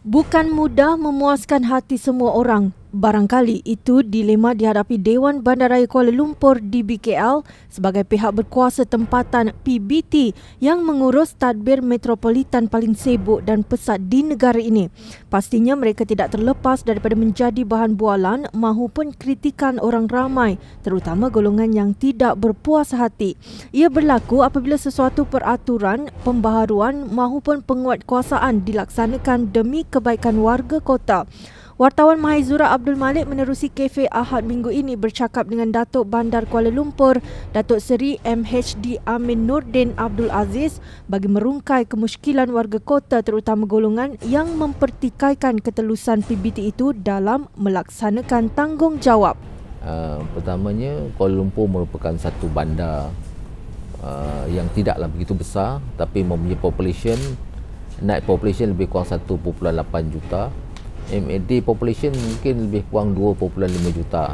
Bukan mudah memuaskan hati semua orang. Barangkali itu dilema dihadapi Dewan Bandaraya Kuala Lumpur DBKL sebagai pihak berkuasa tempatan PBT yang mengurus tadbir metropolitan paling sibuk dan pesat di negara ini. Pastinya mereka tidak terlepas daripada menjadi bahan bualan mahupun kritikan orang ramai, terutama golongan yang tidak berpuas hati. Ia berlaku apabila sesuatu peraturan, pembaharuan mahupun penguatkuasaan dilaksanakan demi kebaikan warga kota. Wartawan Mahaizura Abdul Malik menerusi kafe Ahad minggu ini bercakap dengan Datuk Bandar Kuala Lumpur, Datuk Seri MHD Amin Nordin Abdul Aziz bagi merungkai kemusykilan warga kota terutama golongan yang mempertikaikan ketelusan PBT itu dalam melaksanakan tanggungjawab. Pertamanya, Kuala Lumpur merupakan satu bandar yang tidaklah begitu besar tapi mempunyai net population lebih kurang 1.8 juta. MAD population mungkin lebih kurang 2.5 juta,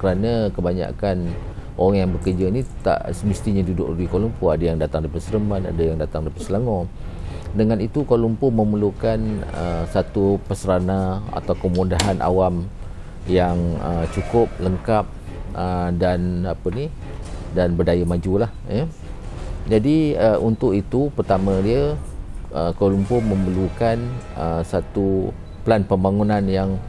kerana kebanyakan orang yang bekerja ni tak semestinya duduk di Kuala Lumpur. Ada yang datang daripada Seremban, ada yang datang daripada Selangor. Dengan itu Kuala Lumpur memerlukan satu pesrana atau kemudahan awam yang cukup lengkap dan berdaya majulah, ya. Jadi untuk itu pertama dia Kuala Lumpur memerlukan satu plan pembangunan yang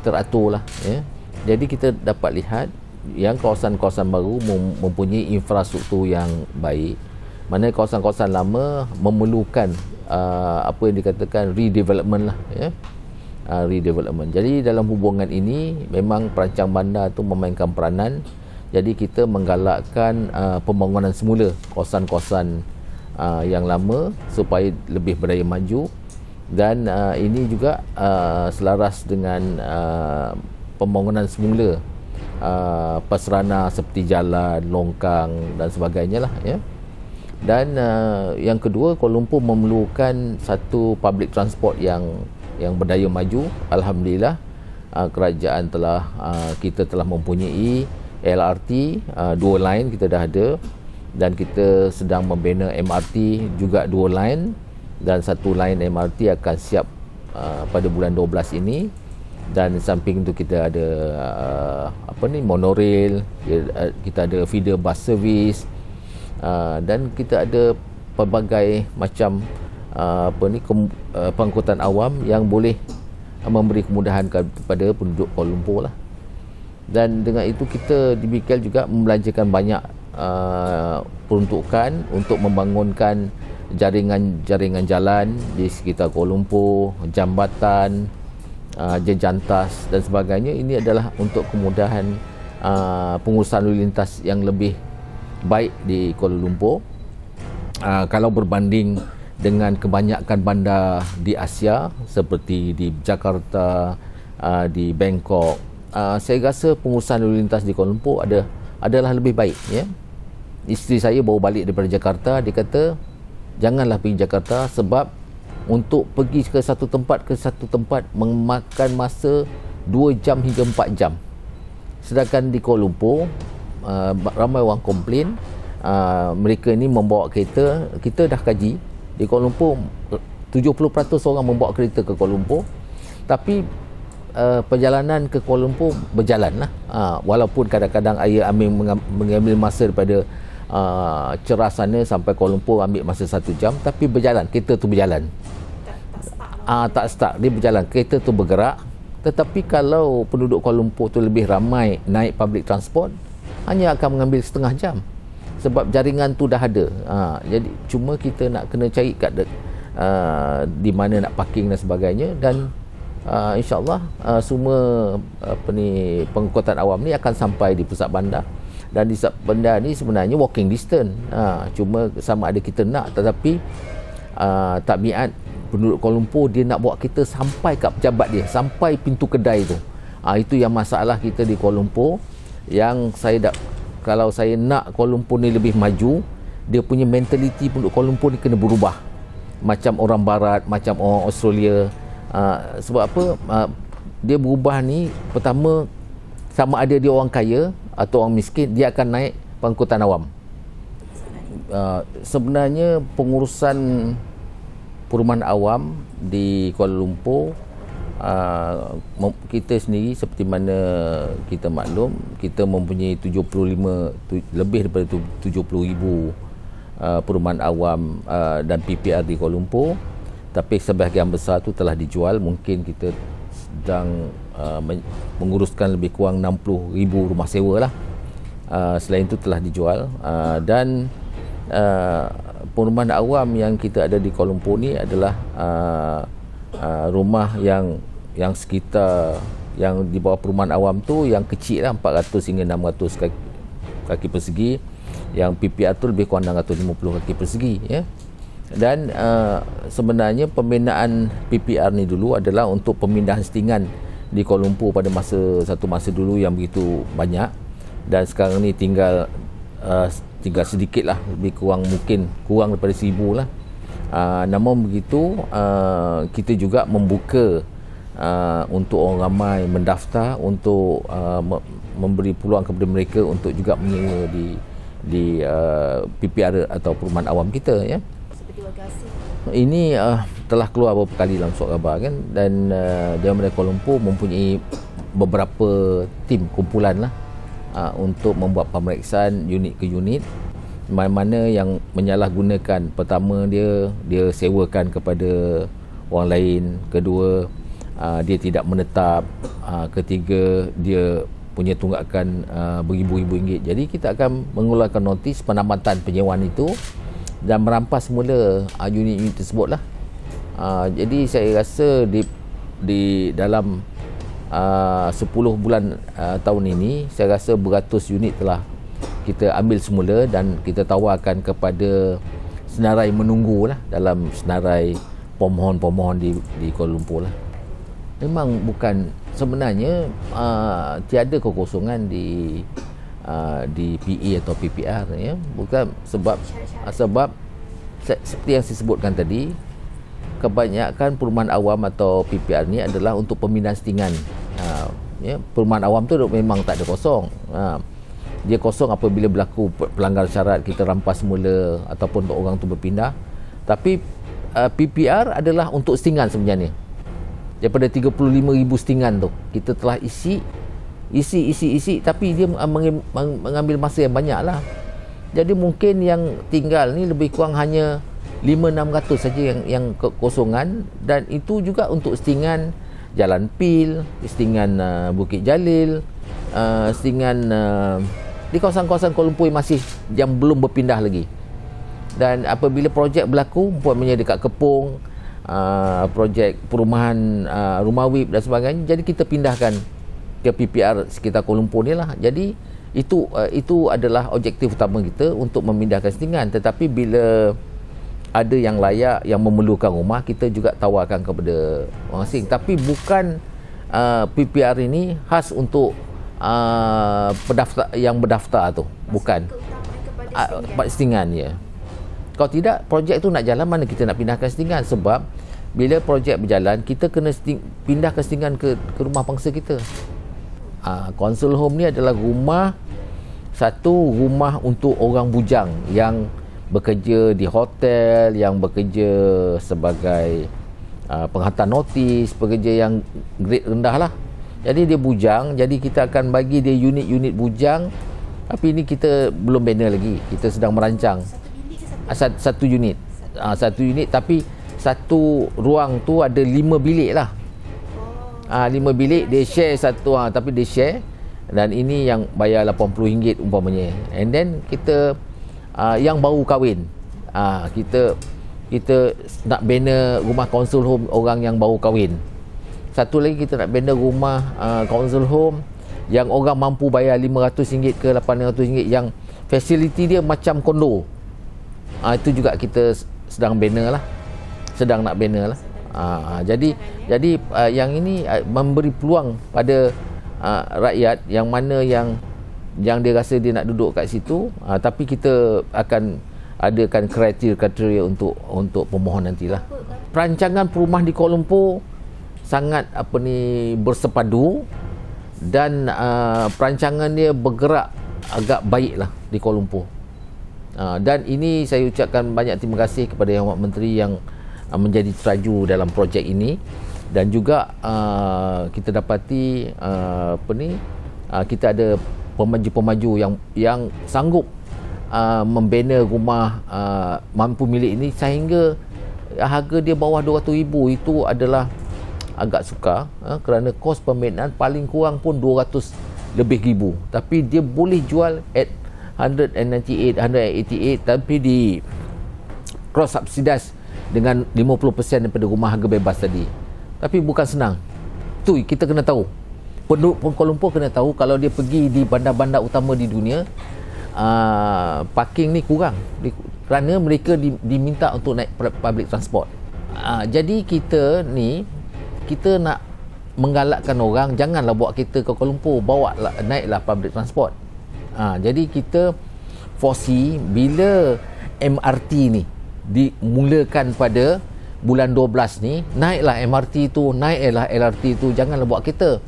teratur lah, ya. Jadi kita dapat lihat yang kawasan-kawasan baru mempunyai infrastruktur yang baik, mana kawasan-kawasan lama memerlukan apa yang dikatakan redevelopment lah, ya. Redevelopment. Jadi dalam hubungan ini memang perancang bandar tu memainkan peranan. Jadi kita menggalakkan pembangunan semula kawasan-kawasan yang lama supaya lebih berdaya maju. Dan ini juga selaras dengan pembangunan semula pesrana seperti jalan, longkang dan sebagainya lah, ya. Dan yang kedua, Kuala Lumpur memerlukan satu public transport yang berdaya maju. Alhamdulillah, kerajaan kita telah mempunyai LRT 2 line kita dah ada, dan kita sedang membina MRT juga 2 line, dan 1 line MRT akan siap pada bulan 12 ini. Dan di samping itu kita ada monorail, kita ada feeder bus service, dan kita ada pelbagai macam pengangkutan awam yang boleh memberi kemudahan kepada penduduk Kuala Lumpur lah. Dan dengan itu kita di BKL juga membelanjakan banyak peruntukan untuk membangunkan jaringan jalan di sekitar Kuala Lumpur, jambatan, jejantas dan sebagainya. Ini adalah untuk kemudahan pengurusan lalu lintas yang lebih baik di Kuala Lumpur. Kalau berbanding dengan kebanyakan bandar di Asia seperti di Jakarta, di Bangkok, saya rasa pengurusan lalu lintas di Kuala Lumpur adalah lebih baik, ya. Isteri saya baru balik daripada Jakarta, dia kata janganlah pergi Jakarta sebab untuk pergi ke satu tempat memakan masa 2 jam hingga 4 jam. Sedangkan di Kuala Lumpur ramai orang komplain mereka ni membawa kereta. Kita dah kaji di Kuala Lumpur 70% orang membawa kereta ke Kuala Lumpur, tapi perjalanan ke Kuala Lumpur berjalan lah, walaupun kadang-kadang ayah mengambil masa daripada Cerah sana sampai Kuala Lumpur ambil masa 1 jam, tapi berjalan, kereta tu berjalan, tak stuck, dia berjalan, kereta tu bergerak. Tetapi kalau penduduk Kuala Lumpur tu lebih ramai naik public transport, hanya akan mengambil setengah jam sebab jaringan tu dah ada. Jadi cuma kita nak kena cari kat di mana nak parking dan sebagainya. Dan insyaAllah semua pengangkutan awam ni akan sampai di pusat bandar. Dan di pusat bandar ni sebenarnya walking distance, cuma sama ada kita nak, tetapi tabiat penduduk Kuala Lumpur dia nak bawa kita sampai kat pejabat dia, sampai pintu kedai tu. Itu yang masalah kita di Kuala Lumpur, yang kalau saya nak Kuala Lumpur ni lebih maju, dia punya mentaliti penduduk Kuala Lumpur ni kena berubah macam orang barat, macam orang Australia. Sebab apa? Dia berubah ni, pertama, sama ada dia orang kaya atau orang miskin, dia akan naik pengangkutan awam. Sebenarnya pengurusan perumahan awam di Kuala Lumpur, kita sendiri seperti mana kita maklum, kita mempunyai lebih daripada 70,000 perumahan awam dan PPR di Kuala Lumpur, tapi sebahagian besar tu telah dijual. Mungkin kita sedang menguruskan lebih kurang 60,000 rumah sewa lah. Selain itu telah dijual, dan perumahan awam yang kita ada di Kuala Lumpur ni adalah rumah yang sekitar, yang di bawah perumahan awam tu yang kecil lah, 400 hingga 600 kaki persegi. Yang PPR tu lebih kurang 650 kaki persegi, ya. Dan sebenarnya pembinaan PPR ni dulu adalah untuk pemindahan setingan di Kuala Lumpur pada satu masa dulu yang begitu banyak, dan sekarang ni tinggal sedikit lah, lebih kurang, mungkin kurang daripada 1,000 lah. Namun begitu, kita juga membuka untuk orang ramai mendaftar untuk memberi peluang kepada mereka untuk juga menyewa di PPR atau perumahan awam kita, ya. Seperti warga asing. Ini telah keluar beberapa kali dalam surat khabar, kan, dan Dewan Bandar Kuala Lumpur mempunyai beberapa tim kumpulan lah untuk membuat pemeriksaan unit ke unit. Mana-mana yang menyalahgunakan, pertama dia sewakan kepada orang lain, kedua dia tidak menetap, ketiga dia punya tunggakan beribu-ribu ringgit. Jadi kita akan mengeluarkan notis penamatan penyewaan itu dan merampas semula unit-unit tersebut lah. Jadi saya rasa di dalam 10 bulan tahun ini, saya rasa beratus unit telah kita ambil semula dan kita tawarkan kepada senarai menunggu lah, dalam senarai pemohon-pemohon di Kuala Lumpur lah. Memang bukan, sebenarnya tiada kekosongan di PE atau PPR, ya. Bukan sebab seperti yang saya sebutkan tadi, kebanyakan perumahan awam atau PPR ni adalah untuk pemindahan setingan. Ya, perumahan awam tu memang tak ada kosong. Dia kosong apabila berlaku pelanggaran syarat, kita rampas semula ataupun untuk orang tu berpindah. Tapi PPR adalah untuk setingan sebenarnya. Daripada 35,000 setingan tu, kita telah isi, tapi dia mengambil masa yang banyak lah. Jadi mungkin yang tinggal ni lebih kurang hanya 500-600 saja yang kekosongan, dan itu juga untuk setingan Jalan Pil, setingan Bukit Jalil, setingan di kawasan-kawasan Kuala Lumpur yang belum berpindah lagi. Dan apabila projek berlaku, umpamanya dekat Kepong, projek perumahan rumah WIP dan sebagainya, jadi kita pindahkan ke PPR sekitar Kuala Lumpur ni lah. Jadi itu adalah objektif utama kita, untuk memindahkan setingan. Tetapi bila ada yang layak, yang memerlukan rumah, kita juga tawarkan kepada orang asing. Tapi bukan PPR ini khas untuk yang berdaftar tu, bukan. Setingan, ya. Kalau tidak, projek tu nak jalan, mana kita nak pindahkan setingan? Sebab bila projek berjalan, kita kena pindahkan setingan ke rumah pangsa kita. Council home ni adalah satu rumah untuk orang bujang yang bekerja di hotel, yang bekerja sebagai penghantar notis, pekerja yang grade rendah lah. Jadi dia bujang, jadi kita akan bagi dia unit-unit bujang. Tapi ini kita belum banner lagi, kita sedang merancang. Satu unit, tapi satu ruang tu ada 5 bilik lah. 5 bilik dia share satu, tapi dia share, dan ini yang bayar RM80 umpamanya. And then kita yang baru kahwin, kita nak banner rumah council home orang yang baru kahwin. Satu lagi kita nak banner rumah council home yang orang mampu bayar RM500 ke RM800, yang fasiliti dia macam kondo. Itu juga kita sedang nak banner lah. Jadi yang ini memberi peluang pada rakyat yang mana yang dia rasa dia nak duduk kat situ, tapi kita akan adakan kriteria untuk pemohon nantilah. Perancangan perumahan di Kuala Lumpur sangat bersepadu, dan perancangan dia bergerak agak baiklah di Kuala Lumpur. Dan ini saya ucapkan banyak terima kasih kepada Yang Amat Menteri yang menjadi teraju dalam projek ini. Dan juga kita dapati kita ada pemaju-pemaju yang sanggup membina rumah mampu milik ini sehingga harga dia bawah 200,000. Itu adalah agak sukar kerana kos pembinaan paling kurang pun 200 lebih ribu, tapi dia boleh jual at 198, 188, tapi di cross subsidize dengan 50% daripada rumah harga bebas tadi. Tapi bukan senang. Tu kita kena tahu. Penduduk Kuala Lumpur kena tahu kalau dia pergi di bandar-bandar utama di dunia, parking ni kurang kerana mereka diminta untuk naik public transport. Jadi kita nak menggalakkan orang, janganlah bawa kereta ke Kuala Lumpur, naiklah public transport. Jadi kita foresee bila MRT ni dimulakan pada bulan 12 ni, naiklah MRT tu, naiklah LRT tu, janganlah bawa kereta.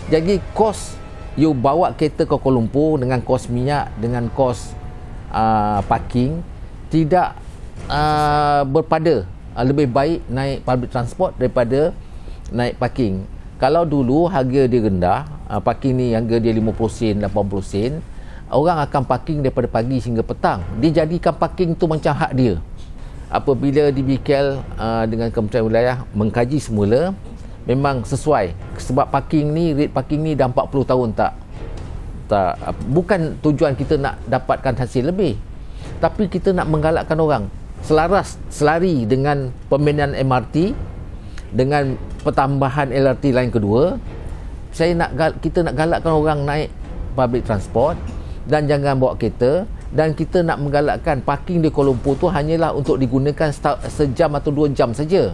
Jadi kos you bawa kereta ke Kuala Lumpur dengan kos minyak, dengan kos parking tidak berpada. Lebih baik naik public transport daripada naik parking. Kalau dulu harga dia rendah, parking ni harga dia 50 sen, 80 sen, orang akan parking daripada pagi hingga petang. Dia jadikan parking tu macam hak dia. Apabila di BKL dengan Kementerian Wilayah mengkaji semula, memang sesuai, sebab rate parking ni dah 40 tahun tak bukan tujuan kita nak dapatkan hasil lebih, tapi kita nak menggalakkan orang selari dengan pembinaan MRT dengan pertambahan LRT lain kedua. Kita nak galakkan orang naik public transport dan jangan bawa kereta. Dan kita nak menggalakkan parking di Kuala Lumpur tu hanyalah untuk digunakan sejam atau 2 jam saja.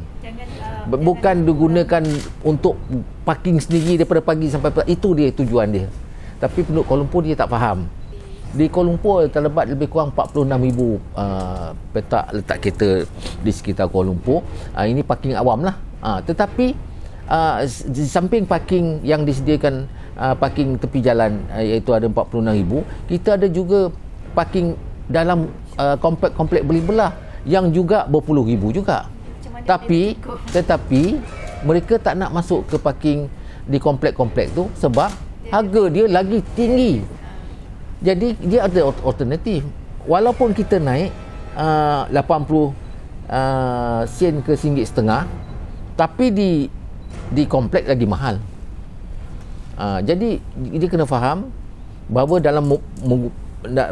Bukan digunakan untuk parking sendiri daripada pagi sampai petang. Itu dia tujuan dia. Tapi penduduk Kuala Lumpur dia tak faham. Di Kuala Lumpur terdapat lebih kurang 46,000 petak letak kereta di sekitar Kuala Lumpur. Ini parking awam lah. Tetapi di samping parking yang disediakan, parking tepi jalan, iaitu ada 46,000, kita ada juga parking dalam komplek beli belah yang juga berpuluh ribu juga. Tetapi mereka tak nak masuk ke parking di komplek-komplek tu sebab harga dia lagi tinggi. Jadi dia ada alternatif. Walaupun kita naik 80 sen ke RM1.50, tapi di komplek lagi mahal. Jadi dia kena faham bahawa dalam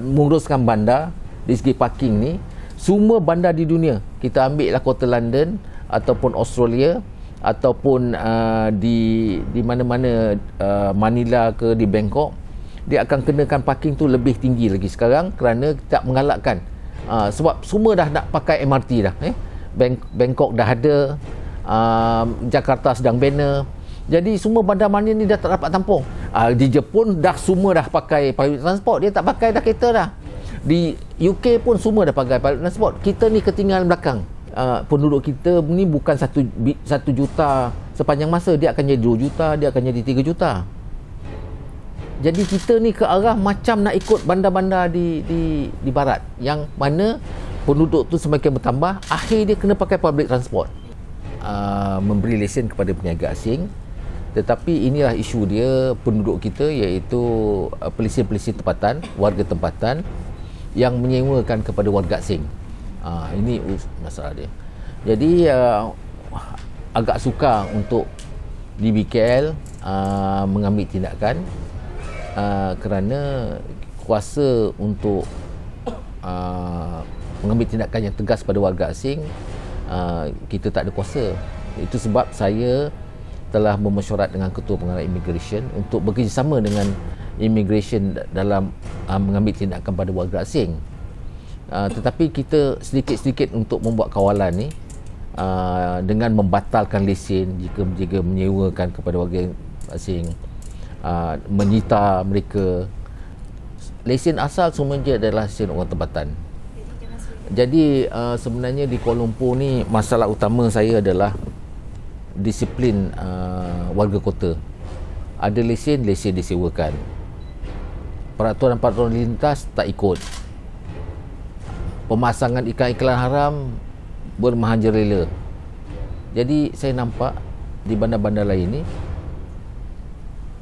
menguruskan bandar di segi parking ni, semua bandar di dunia, kita ambil lah kota London ataupun Australia ataupun di mana-mana, Manila ke di Bangkok, dia akan kenakan parking tu lebih tinggi lagi sekarang kerana tak mengalakkan. Sebab semua dah nak pakai MRT dah. Bangkok dah ada, Jakarta sedang bina. Jadi semua bandar-bandar ni dah tak dapat tampung. Di Jepun dah semua dah pakai public transport, dia tak pakai dah kereta dah. Di UK pun semua dah pakai public transport. Kita ni ketinggalan belakang. Penduduk kita ni bukan 1 juta sepanjang masa, dia akan jadi 2 juta, dia akan jadi 3 juta. Jadi kita ni ke arah macam nak ikut bandar-bandar di barat, yang mana penduduk tu semakin bertambah, akhir dia kena pakai public transport. Memberi lesen kepada peniaga asing. Tetapi inilah isu dia, penduduk kita, iaitu pelisen-pelisen tempatan, warga tempatan yang menyewakan kepada warga asing. Ini masalah dia. Jadi agak sukar untuk di BKL mengambil tindakan kerana kuasa untuk mengambil tindakan yang tegas pada warga asing, kita tak ada kuasa. Itu sebab saya telah memesyuarat dengan Ketua Pengarah Immigration untuk bekerjasama dengan Immigration dalam mengambil tindakan pada warga asing. Tetapi kita sedikit-sedikit untuk membuat kawalan ni dengan membatalkan lesen jika menyewakan kepada warga asing, menyita mereka. Lesen asal semuanya adalah lesen orang tempatan. Jadi sebenarnya di Kuala Lumpur ni masalah utama saya adalah disiplin warga kota. Ada lesen disewakan. Peraturan-peraturan lintas tak ikut. Pemasangan iklan-iklan haram bermahajalela. Jadi saya nampak di bandar-bandar lain ni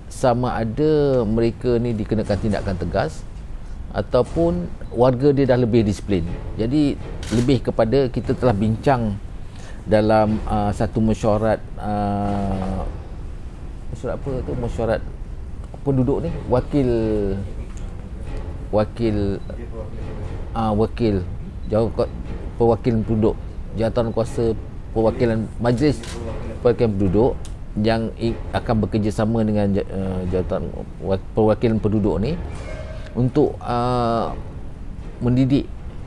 sama ada mereka ni dikenakan tindakan tegas ataupun warga dia dah lebih disiplin. Jadi lebih kepada kita telah bincang dalam satu mesyuarat mesyuarat penduduk ni, perwakilan penduduk, jawatan kuasa perwakilan majlis perwakilan penduduk yang akan bekerjasama dengan jawatan perwakilan penduduk ni untuk mendidik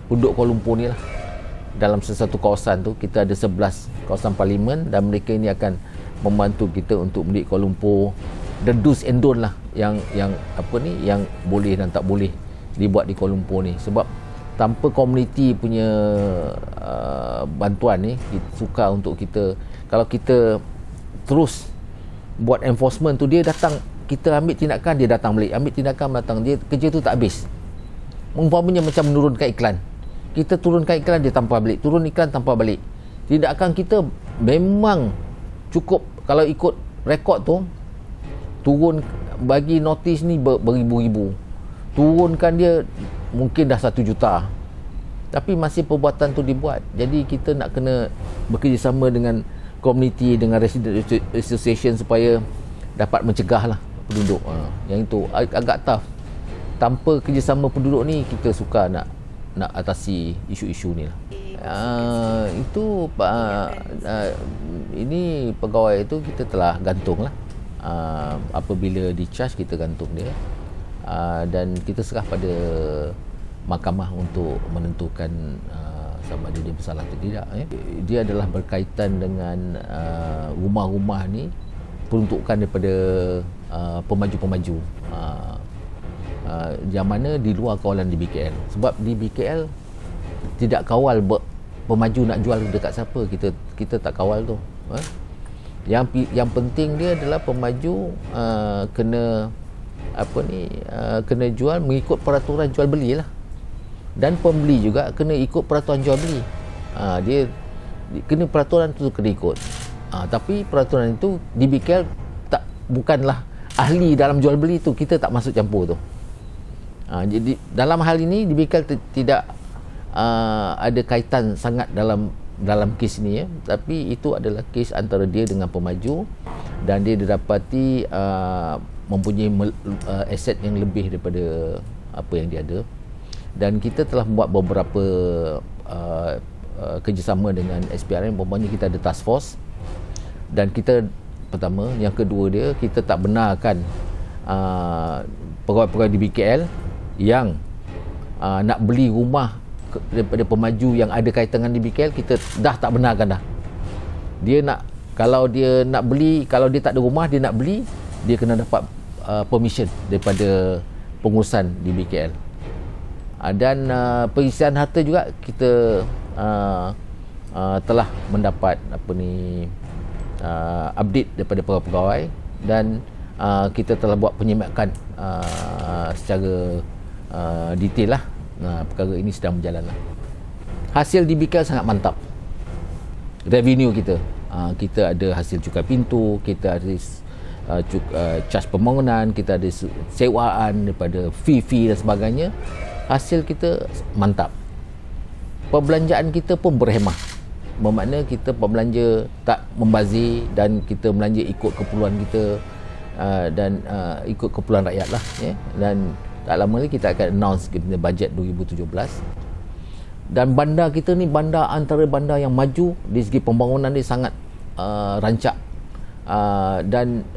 penduduk Kuala Lumpur ni lah. Dalam sesuatu kawasan tu kita ada 11 kawasan parlimen dan mereka ini akan membantu kita untuk mendidik Kuala Lumpur, the do's and don't lah yang boleh dan tak boleh dibuat di Kuala Lumpur ni. Sebab tanpa komuniti punya bantuan ni, kita sukar untuk kita, kalau kita terus buat enforcement tu, dia datang, kita ambil tindakan, dia datang balik, ambil tindakan, datang, dia kerja tu tak habis. Umpamanya macam menurunkan iklan, kita turunkan iklan, dia tampar balik, turun iklan, tampar balik. Tindakan kita memang cukup. Kalau ikut rekod tu, turun bagi notis ni beribu-ribu, turunkan dia mungkin dah 1 juta, tapi masih perbuatan tu dibuat. Jadi kita nak kena bekerjasama dengan komuniti, dengan resident association supaya dapat mencegah lah penduduk. Yang itu agak tough. Tanpa kerjasama penduduk ni, kita sukar nak atasi isu-isu ni lah. Ini pegawai itu kita telah gantung lah. Apabila di-charge, kita gantung dia. Dan kita serah pada mahkamah untuk menentukan sama ada dia bersalah atau tidak. Dia adalah berkaitan dengan rumah-rumah ni, peruntukan daripada pemaju-pemaju yang mana di luar kawalan di BKL. Sebab di BKL tidak kawal pemaju nak jual dekat siapa, kita tak kawal tu. Yang penting dia adalah pemaju kena kena jual mengikut peraturan jual beli lah, dan pembeli juga kena ikut peraturan jual beli. Dia kena peraturan tu kena ikut. Tapi peraturan itu di BKL bukanlah ahli dalam jual beli tu, kita tak masuk campur tu. Jadi dalam hal ini di BKL tidak ada kaitan sangat dalam kes ni, tapi itu adalah kes antara dia dengan pemaju, dan dia didapati mempunyai aset yang lebih daripada apa yang dia ada. Dan kita telah membuat beberapa kerjasama dengan SPRM. Umpamanya kita ada task force, dan kita pertama, yang kedua dia, kita tak benarkan pegawai-pegawai di BKL yang nak beli rumah daripada pemaju yang ada kaitan dengan di BKL, kita dah tak benarkan dah. Dia nak, kalau dia nak beli, kalau dia tak ada rumah, dia nak beli, dia kena dapat permission daripada pengurusan di BKL. Dan pengisian harta juga kita telah mendapat update daripada pegawai-pegawai, dan kita telah buat penyemakan secara detail lah. Perkara ini sedang berjalan lah. Hasil di BKL sangat mantap. Revenue kita, kita ada hasil cukai pintu, kita ada charge pembangunan, kita ada sewaan daripada fee dan sebagainya. Hasil kita mantap. Perbelanjaan kita pun berhemah, bermakna kita berbelanja tak membazir, dan kita belanja ikut keperluan kita, dan ikut keperluan rakyat lah, Dan tak lama lagi kita akan announce kita bajet 2017. Dan bandar kita ni antara bandar yang maju di segi pembangunan dia, sangat rancak. Dan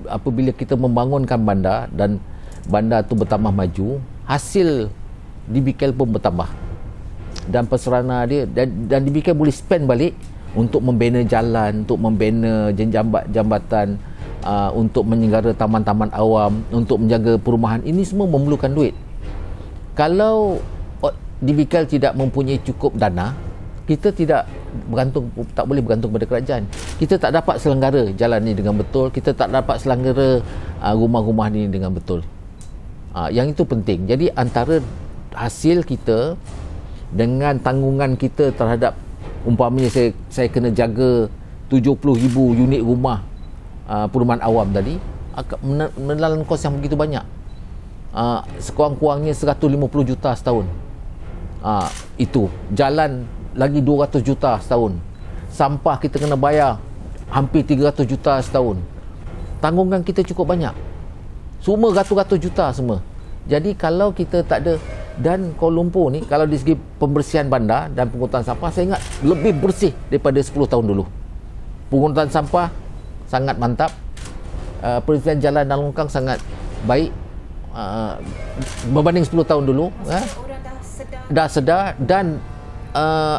apabila kita membangunkan bandar dan bandar tu bertambah maju, hasil di BKL pun bertambah, dan persarana dia, dan di BKL boleh spend balik untuk membina jalan, untuk membina jambatan, untuk menyenggara taman-taman awam, untuk menjaga perumahan. Ini semua memerlukan duit. Kalau di BKL tidak mempunyai cukup dana, kita tak boleh bergantung pada kerajaan. Kita tak dapat selenggara jalan ni dengan betul, kita tak dapat selenggara rumah-rumah ni dengan betul. Yang itu penting. Jadi antara hasil kita dengan tanggungan kita terhadap Umpamanya saya kena jaga 70,000 unit rumah perumahan awam tadi, menelan kos yang begitu banyak. Sekurang-kurangnya 150 juta setahun. Itu jalan lagi 200 juta setahun. Sampah kita kena bayar hampir 300 juta setahun. Tanggungan kita cukup banyak. Semua ratus-ratus juta semua. Jadi kalau kita tak ada, dan Kuala Lumpur ni kalau dari segi pembersihan bandar dan pungutan sampah, saya ingat lebih bersih daripada 10 tahun dulu. Pungutan sampah sangat mantap. Perizinan jalan dan longkang sangat baik berbanding 10 tahun dulu. Orang Dah sedar, dan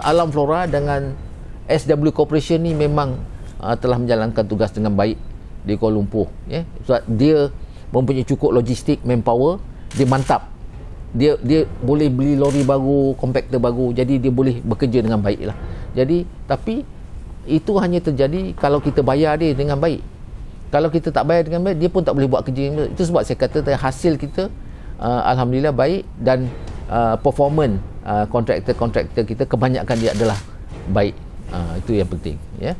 Alam Flora dengan SW Corporation ni memang telah menjalankan tugas dengan baik di Kuala Lumpur, sebab dia mempunyai cukup logistik, manpower, dia mantap, dia boleh beli lori baru, kompakter baru, jadi dia boleh bekerja dengan baik lah. Jadi tapi itu hanya terjadi kalau kita bayar dia dengan baik. Kalau kita tak bayar dengan baik, dia pun tak boleh buat kerja dengan baik. Itu sebab saya kata hasil kita alhamdulillah baik, dan performance kontraktor-kontraktor kita kebanyakan dia adalah baik. Itu yang penting, ya.